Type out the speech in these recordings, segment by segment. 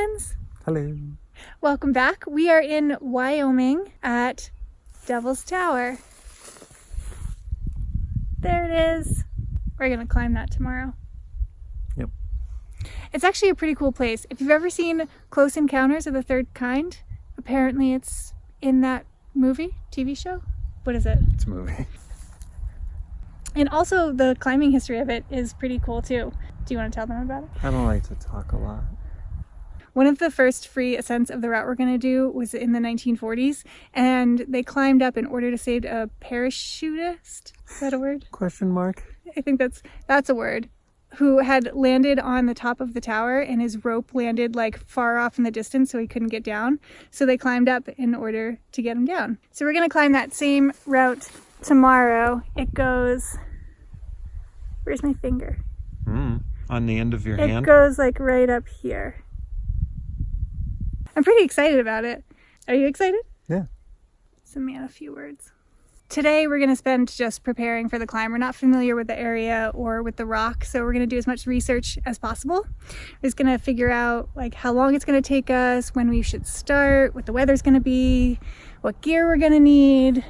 friends. Hello. Welcome back. We are in Wyoming at Devil's Tower. There it is. We're going to climb that tomorrow. Yep. It's actually a pretty cool place. If you've ever seen Close Encounters of the Third Kind, apparently it's in that movie, TV show. What is it? It's a movie. And also the climbing history of it is pretty cool too. Do you want to tell them about it? I don't like to talk a lot. One of the first free ascents of the route we're going to do was in the 1940s, and they climbed up in order to save a parachutist. Is that a word? Question mark? I think that's a word. Who had landed on the top of the tower, and his rope landed like far off in the distance, so he couldn't get down. So they climbed up in order to get him down. So we're going to climb that same route tomorrow. It goes... Where's my finger? On the end of your It hand? goes like right up here. I'm pretty excited about it. Are you excited? Yeah. Send me a few words. Today we're going to spend just preparing for the climb. We're not familiar with the area or with the rock, so we're going to do as much research as possible. We're just going to figure out like how long it's going to take us, when we should start, what the weather's going to be, what gear we're going to need,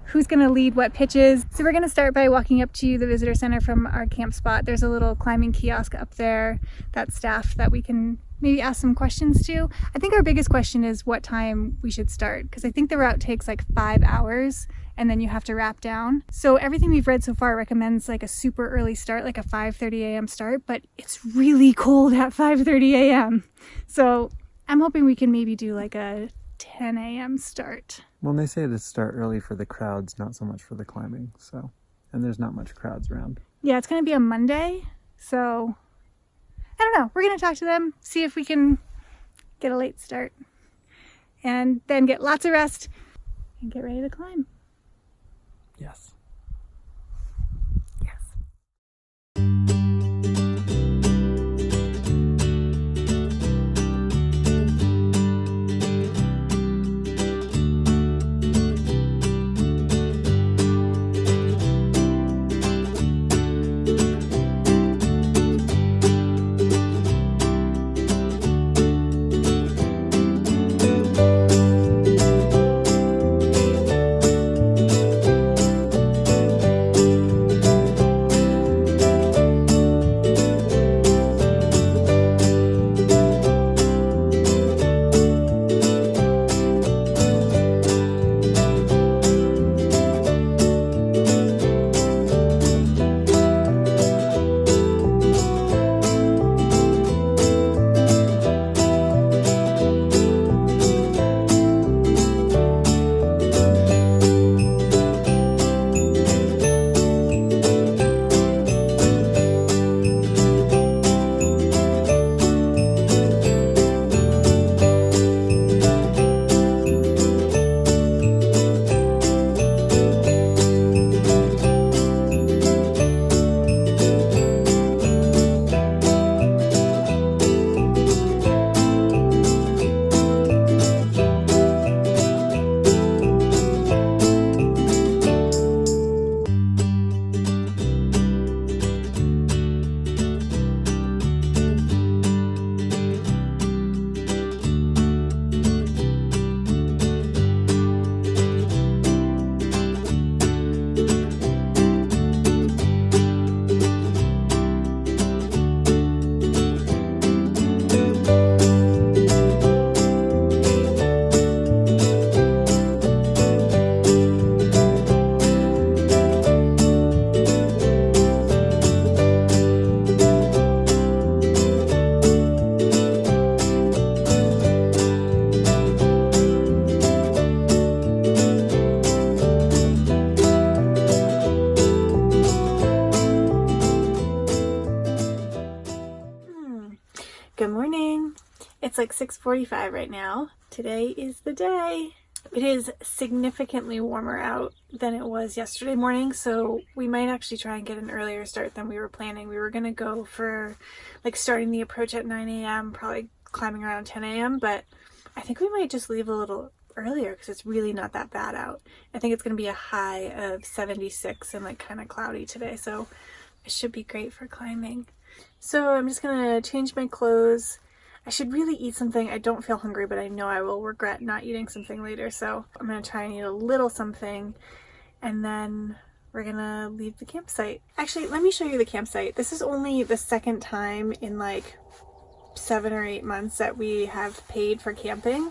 who's going to lead what pitches. So we're going to start by walking up to the visitor center from our camp spot. There's a little climbing kiosk up there that's staffed that we can maybe ask some questions to. I think our biggest question is what time we should start, because I think the route takes like 5 hours and then you have to wrap down. So everything we've read so far recommends like a super early start, like a 5:30 a.m. start, but it's really cold at 5:30 a.m. So I'm hoping we can maybe do like a 10 a.m. start. Well, they say to start early for the crowds, not so much for the climbing. So, and there's not much crowds around. Yeah, it's going to be a Monday, so I don't know. We're going to talk to them, see if we can get a late start, and then get lots of rest and get ready to climb. Yes. Yes. Good morning. It's like 6:45 right now. Today is the day. It is significantly warmer out than it was yesterday morning, so we might actually try and get an earlier start than we were planning. We were going to go for like starting the approach at 9 a.m., probably climbing around 10 a.m., but I think we might just leave a little earlier because it's really not that bad out. I think it's going to be a high of 76 and like kind of cloudy today, so it should be great for climbing. So I'm just going to change my clothes. I should really eat something. I don't feel hungry, but I know I will regret not eating something later. So I'm gonna try and eat a little something, and then we're gonna leave the campsite. Actually, let me show you the campsite. This is only the second time in like 7 or 8 months that we have paid for camping,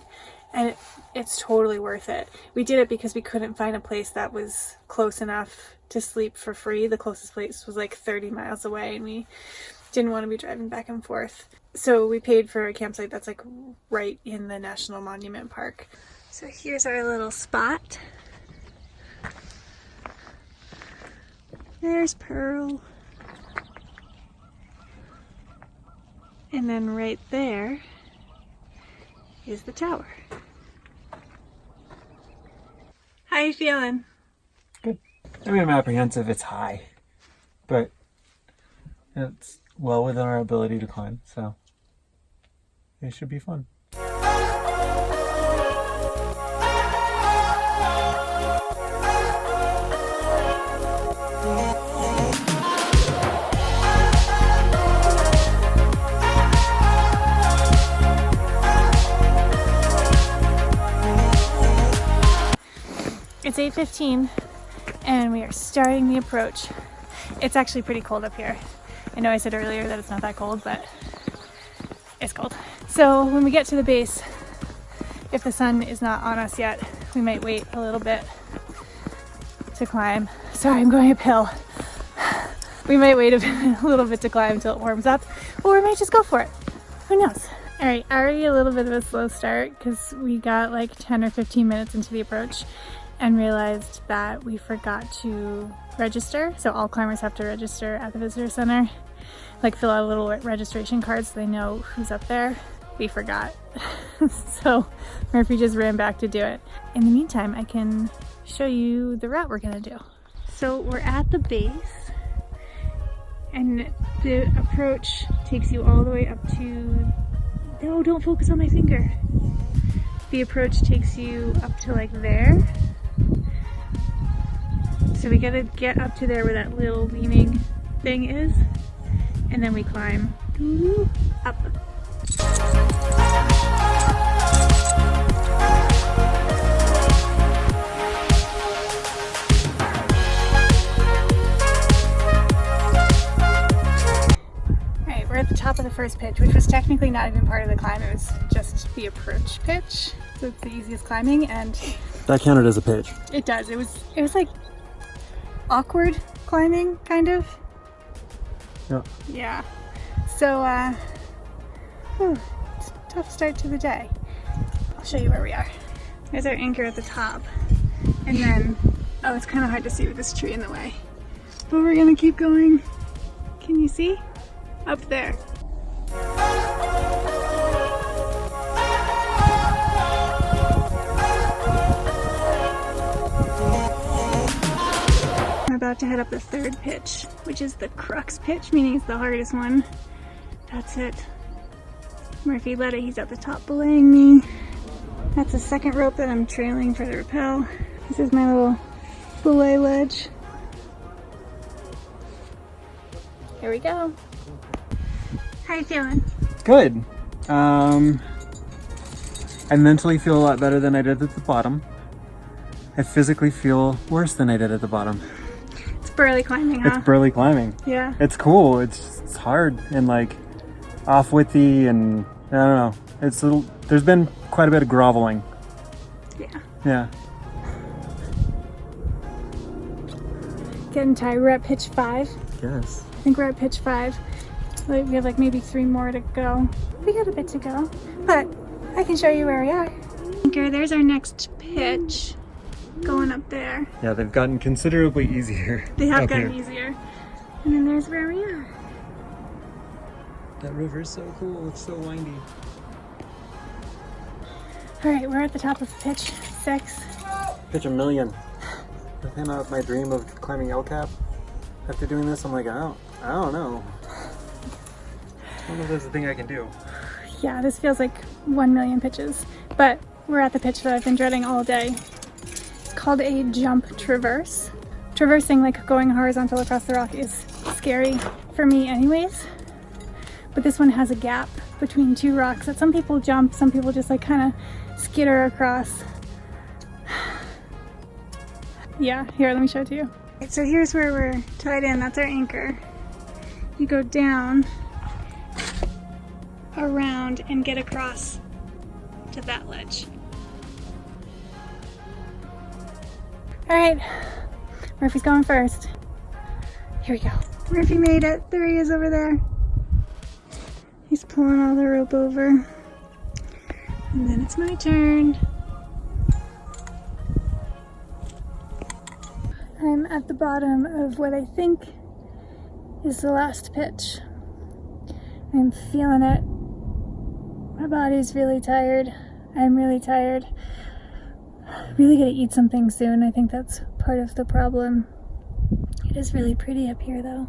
and it's totally worth it. We did it because we couldn't find a place that was close enough to sleep for free. The closest place was like 30 miles away, and we didn't want to be driving back and forth. So we paid for a campsite that's like right in the National Monument Park. So here's our little spot. There's Pearl. And then right there is the tower. How you feeling? Good. I mean, I'm apprehensive it's high, but it's well within our ability to climb, so it should be fun. It's 8:15 and we are starting the approach. It's actually pretty cold up here. I know I said earlier that it's not that cold, but it's cold. So when we get to the base, if the sun is not on us yet, we might wait a little bit to climb. Sorry, I'm going uphill. We might wait a little bit to climb until it warms up, or we might just go for it. Who knows? All right, already a little bit of a slow start because we got like 10 or 15 minutes into the approach and realized that we forgot to register. So all climbers have to register at the visitor center, like fill out a little registration card so they know who's up there. We forgot. So Murphy just ran back to do it. In the meantime, I can show you the route we're gonna do. So we're at the base, and the approach takes you all the way up to, no, don't focus on my finger. The approach takes you up to like there. So we gotta get up to there where that little leaning thing is, and then we climb up. Alright, we're at the top of the first pitch, which was technically not even part of the climb, it was just the approach pitch. So it's the easiest climbing, and That counted as a pitch. it does. It was like awkward climbing, kind of. Yeah. Yeah. So, it's a tough start to the day. I'll show you where we are. There's our anchor at the top. And then, oh, it's kind of hard to see with this tree in the way. But we're gonna keep going. Can you see? Up there. I'm about to head up the third pitch, which is the crux pitch, meaning it's the hardest one. That's it. Murphy led it, he's at the top belaying me. That's the second rope that I'm trailing for the rappel. This is my little belay ledge. Here we go. How you feeling? Good. I mentally feel a lot better than I did at the bottom. I physically feel worse than I did at the bottom. It's burly climbing, huh? It's burly climbing. Yeah. It's cool. It's hard and like off-witty, and I don't know. It's a little, there's been quite a bit of groveling. Yeah. Yeah. Getting tired. We're at pitch 5. Yes. I think we're at pitch 5. Like, we have like maybe 3 more to go. We got a bit to go, but I can show you where we are. Okay, there's our next pitch. Going up there. Yeah, they've gotten considerably easier. They have up gotten here. easier. And then there's where we are. That river is so cool. It's so windy. Alright, we're at the top of pitch 6. Pitch 1,000,000. I came out with my dream of climbing El Cap. After doing this, I'm like, I don't know. I don't know if that's the thing I can do. Yeah, this feels like 1,000,000 pitches. But we're at the pitch that I've been dreading all day. It's called a jump traverse. Traversing, like going horizontal across the rock, is scary for me anyways. but this one has a gap between two rocks that some people jump, some people just like kind of skitter across. Yeah, here, let me show it to you. So here's where we're tied in, that's our anchor. You go down, around, and get across to that ledge. All right, Murphy's going first. Here we go. Murphy made it. There he is over there. He's pulling all the rope over. And then it's my turn. I'm at the bottom of what I think is the last pitch. I'm feeling it. My body's really tired. I'm really tired. Really gonna eat something soon. I think that's part of the problem. It is really pretty up here though.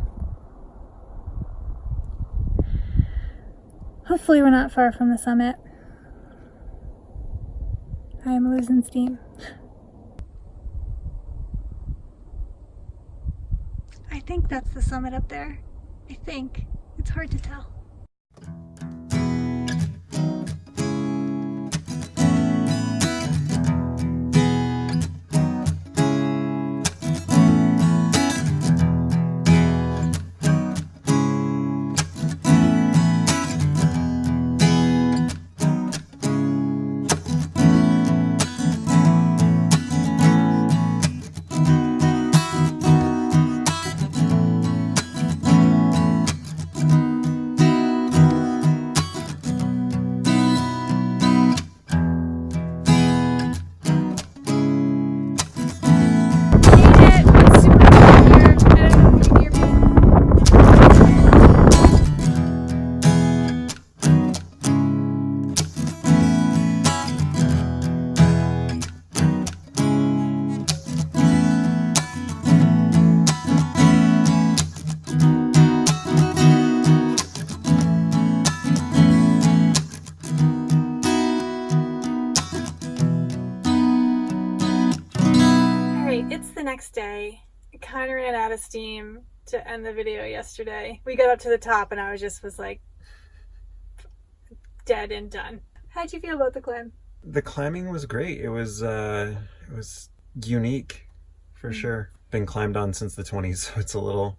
Hopefully we're not far from the summit. I am losing steam. I think that's the summit up there. I think. It's hard to tell. Next day, I kind of ran out of steam to end the video yesterday. We got up to the top and I was like dead and done. How'd you feel about the climb? The climbing was great. It was unique for sure. Been climbed on since the 20s, so it's a little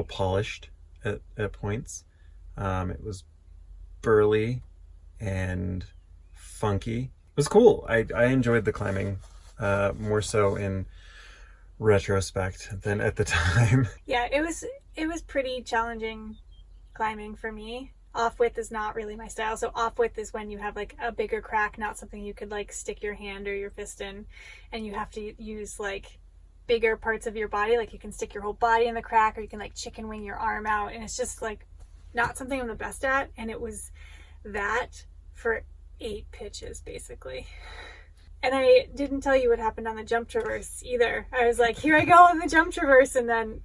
polished at points. It was burly and funky. It was cool. I enjoyed the climbing more so in retrospect than at the time. Yeah, it was pretty challenging climbing for me. Off width is not really my style. So off width is when you have like a bigger crack, not something you could like stick your hand or your fist in, and you have to use like bigger parts of your body. Like you can stick your whole body in the crack, or you can like chicken wing your arm out, and it's just like not something I'm the best at. And it was that for 8 pitches basically. And I didn't tell you what happened on the jump traverse either. I was like, here I go on the jump traverse, and then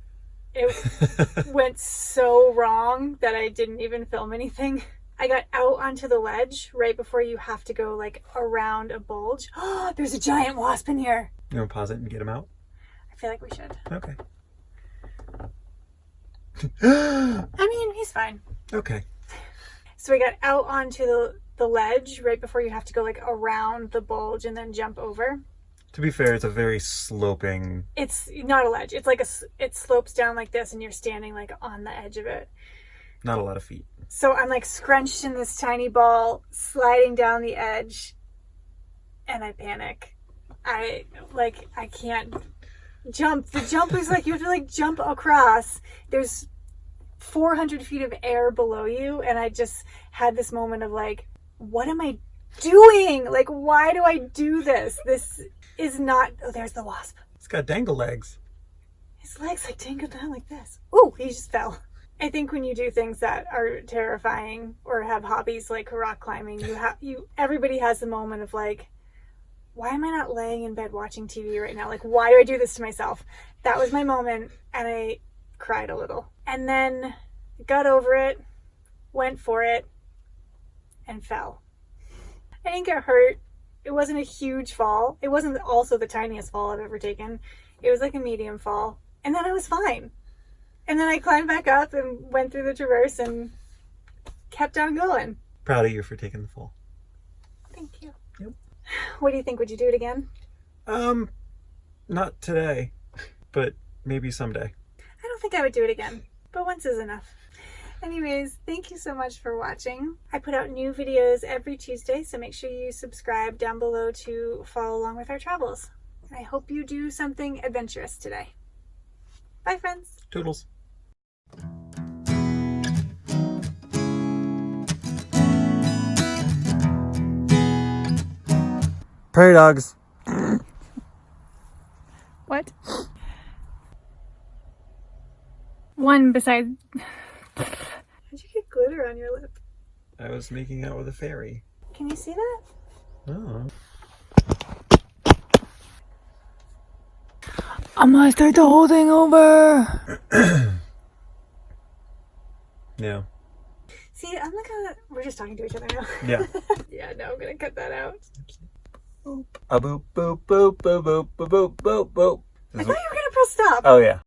it went so wrong that I didn't even film anything. I got out onto the ledge right before you have to go like around a bulge. Oh, there's a giant wasp in here. You want to pause it and get him out? I feel like we should. Okay. I mean, he's fine. Okay. So we got out onto the ledge right before you have to go like around the bulge and then jump over. To be fair, it's a very sloping... It's not a ledge. It's like it slopes down like this and you're standing like on the edge of it. Not a lot of feet. So I'm like scrunched in this tiny ball, sliding down the edge, and I panic. I can't jump. The jump is like, you have to like jump across. There's 400 feet of air below you, and I just had this moment of like, what am I doing? Like, why do I do this? This is not... Oh, there's the wasp. It's got dangle legs. His legs like dangle down like this. Ooh, he just fell. I think when you do things that are terrifying or have hobbies like rock climbing, everybody has the moment of like, why am I not laying in bed watching TV right now? Like, why do I do this to myself? That was my moment, and I cried a little. And then got over it, went for it, and fell. I didn't get hurt. It wasn't a huge fall. It wasn't also the tiniest fall I've ever taken. It was like a medium fall. And then I was fine. And then I climbed back up and went through the traverse, and kept on going. Proud of you for taking the fall. Thank you. Yep. What do you think? Would you do it again? Not today, but maybe someday. I don't think I would do it again, but once is enough. Anyways, thank you so much for watching. I put out new videos every Tuesday, so make sure you subscribe down below to follow along with our travels. And I hope you do something adventurous today. Bye, friends. Toodles. Prairie dogs. What? One besides... How'd you get glitter on your lip? I was making out with a fairy. Can you see that? Oh. I'm gonna start the whole thing over. Yeah. See, I'm not gonna... We're just talking to each other now. Yeah. Yeah, no, I'm gonna cut that out. A boop boop boop boop boop boop boop boop. I thought you were gonna press stop. Oh yeah.